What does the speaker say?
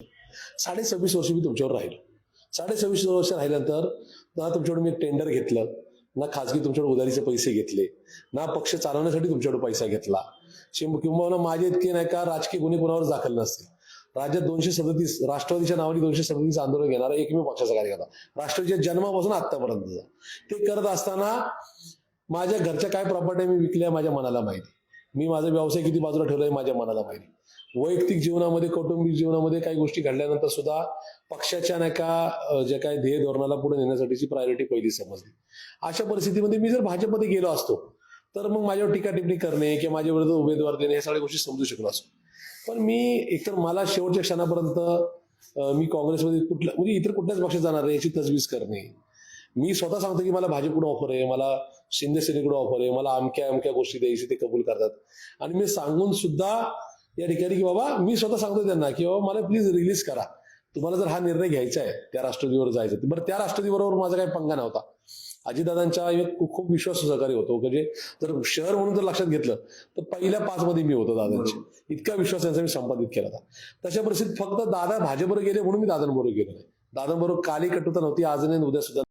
26.5 वर्ष मी तुमच्यावर राहिलो. 26.5 वर्ष राहिल्यानंतर ना तुमच्याकडून मी एक टेंडर घेतलं, ना खाजगी तुमच्याकडे उधारीचे पैसे घेतले, ना पक्ष चालवण्यासाठी तुमच्याकडे पैसा घेतला. किंवा माझे इतके नाही का राजकीय गुन्हे कोणावर दाखल नसतील. राज्यात 237 राष्ट्रवादीच्या नावाने 237 आंदोलन घेणारा एकमेव पक्षाचा कार्यकर्ता, राष्ट्रवादीच्या जन्मापासून आतापर्यंतचा. ते करत असताना माझ्या घरच्या काय प्रॉपर्टी मी विकल्या माझ्या मनाला माहिती. मी माझा व्यवसाय किती बाजूला ठेवलाय माझ्या मनाला माहिती. वैयक्तिक जीवनामध्ये, कौटुंबिक जीवनामध्ये काही गोष्टी घडल्यानंतर सुद्धा पक्षाच्या नाही का जे काही ध्येय धोरणाला पुढे नेण्यासाठीची प्रायोरिटी पहिली समजली. अशा परिस्थितीमध्ये मी जर भाजपमध्ये गेलो असतो तर मग माझ्यावर टीका टिप्पणी करणे किंवा माझ्या विरुद्ध उमेदवार देणे या सगळ्या गोष्टी समजू शकलो असतो. पण मी एकतर मला शेवटच्या क्षणापर्यंत मी काँग्रेसमध्ये म्हणजे इतर कुठल्याच पक्षात जाणार नाही याची तजवीज करणे. मी स्वतः सांगतो की मला भाजपकडून ऑफर आहे, मला शिंदे सेनेकडून ऑफर आहे, मला अमक्या गोष्टी द्यायची ते कबूल करतात. आणि मी सांगून सुद्धा या ठिकाणी की बाबा मी स्वतः सांगतो त्यांना की बाबा मला प्लीज रिलीज करा. तुम्हाला जर हा निर्णय घ्यायचा आहे त्या राष्ट्रवादीवर जायचं, बरं त्या राष्ट्रवादीबरोबर माझा काही पंगा नव्हता. अजितदादांच्या खूप विश्वास सहकारी होतो. म्हणजे जर शहर म्हणून जर लक्षात घेतलं तर पहिल्या 5 मध्ये मी होतो दादांचे. इतका विश्वास त्यांचा मी संपादित केला होता. तशा परिस्थितीत फक्त दादा भाजपबरोबर गेले म्हणून मी दादांबरोबर गेलो नाही. दादांबरोबर काली कटुता नव्हती, आज नाही उद्या सुद्धा